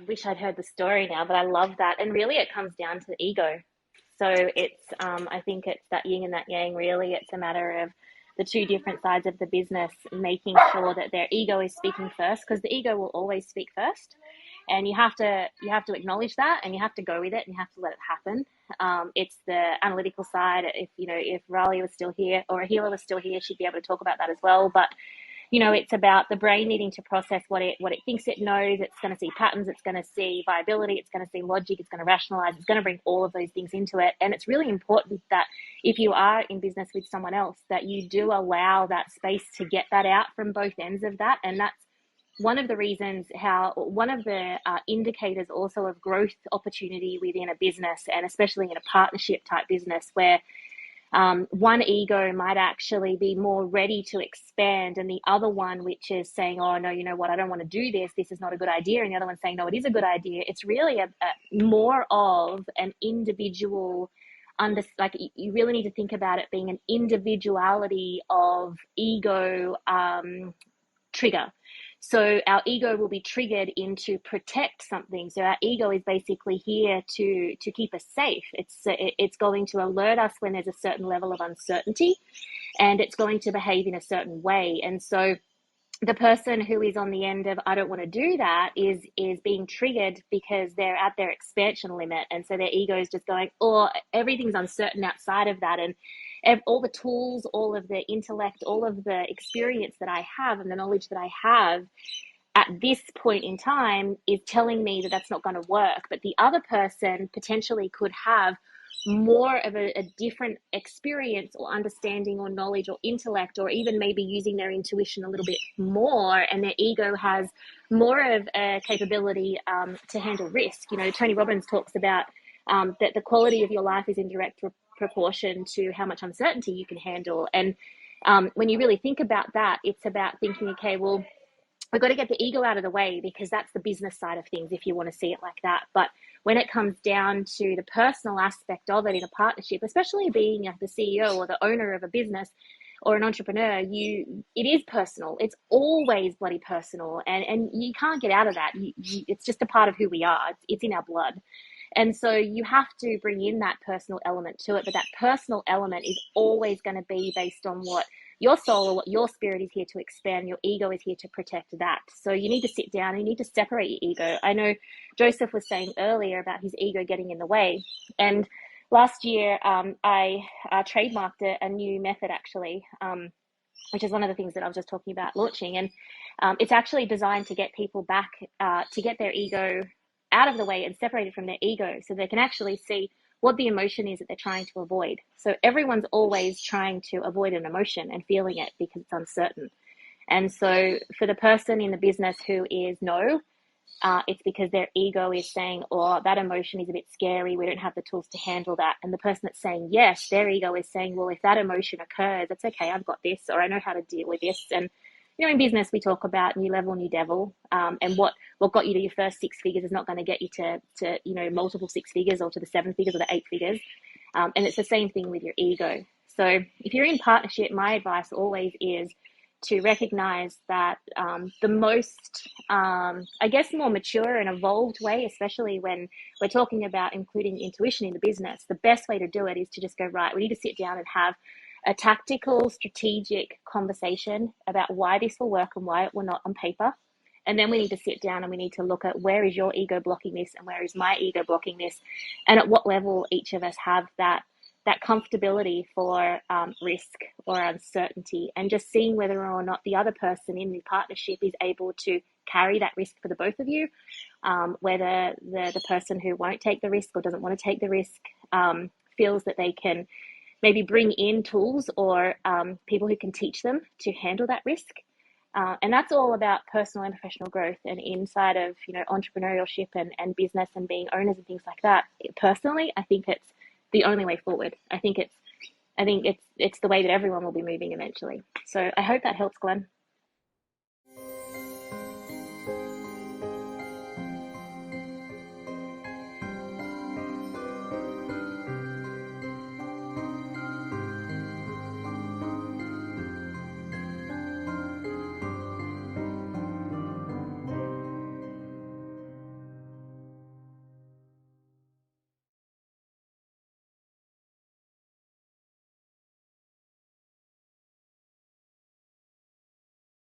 wish I'd heard the story now, but I love that. And really, it comes down to the ego. So I think it's that yin and that yang, really. It's a matter of the two different sides of the business making sure that their ego is speaking first, because the ego will always speak first. And you have to acknowledge that, and you have to go with it, and you have to let it happen. It's the analytical side. If Riley was still here, or Ahila was still here, she'd be able to talk about that as well. But it's about the brain needing to process what it thinks it knows. It's going to see patterns. It's going to see viability. It's going to see logic. It's going to rationalize. It's going to bring all of those things into it. And it's really important that if you are in business with someone else, that you do allow that space to get that out from both ends of that. And that's one of the reasons one of the indicators also of growth opportunity within a business, and especially in a partnership type business, where one ego might actually be more ready to expand, and the other one, which is saying, oh, no, you know what, I don't want to do this. This is not a good idea. And the other one saying, no, it is a good idea. It's really a more of an individual, you really need to think about it being an individuality of ego trigger. So our ego will be triggered into protect something. So our ego is basically here to keep us safe. It's going to alert us when there's a certain level of uncertainty, and it's going to behave in a certain way. And so the person who is on the end of I don't want to do that is being triggered because they're at their expansion limit, and so their ego is just going, oh, everything's uncertain outside of that, and all the tools, all of the intellect, all of the experience that I have and the knowledge that I have at this point in time is telling me that that's not going to work. But the other person potentially could have more of a different experience or understanding or knowledge or intellect, or even maybe using their intuition a little bit more, and their ego has more of a capability to handle risk. Tony Robbins talks about that the quality of your life is in direct proportion to how much uncertainty you can handle. And when you really think about that, it's about thinking, okay, well, we've got to get the ego out of the way, because that's the business side of things, if you want to see it like that. But when it comes down to the personal aspect of it in a partnership, especially being the CEO or the owner of a business or an entrepreneur, it is personal. It's always bloody personal, and you can't get out of that. It's just a part of who we are. It's in our blood. And so you have to bring in that personal element to it, but that personal element is always going to be based on what your soul or what your spirit is here to expand. Your ego is here to protect that. So you need to sit down and you need to separate your ego. I know Joseph was saying earlier about his ego getting in the way. And last year, I trademarked a new method, actually, which is one of the things that I was just talking about launching. And it's actually designed to get people back, to get their ego out of the way and separated from their ego, so they can actually see what the emotion is that they're trying to avoid. So everyone's always trying to avoid an emotion and feeling it because it's uncertain. And so for the person in the business who is no, it's because their ego is saying, oh, that emotion is a bit scary. We don't have the tools to handle that. And the person that's saying yes, their ego is saying, well, if that emotion occurs, that's okay. I've got this, or I know how to deal with this. And in business, we talk about new level, new devil, and what got you to your first six figures is not going to get you to multiple six figures, or to the seven figures or the eight figures. And it's the same thing with your ego. So if you're in partnership, my advice always is to recognize that the most, more mature and evolved way, especially when we're talking about including intuition in the business, the best way to do it is to just go, right, we need to sit down and have a tactical, strategic conversation about why this will work and why it will not on paper. And then we need to sit down and we need to look at where is your ego blocking this and where is my ego blocking this, and at what level each of us have that comfortability for risk or uncertainty, and just seeing whether or not the other person in the partnership is able to carry that risk for the both of you, whether the person who won't take the risk or doesn't want to take the risk feels that they can maybe bring in tools or people who can teach them to handle that risk. And that's all about personal and professional growth, and inside of entrepreneurship and business and being owners and things like that. Personally, I think it's the only way forward. I think it's the way that everyone will be moving eventually. So I hope that helps, Glenn.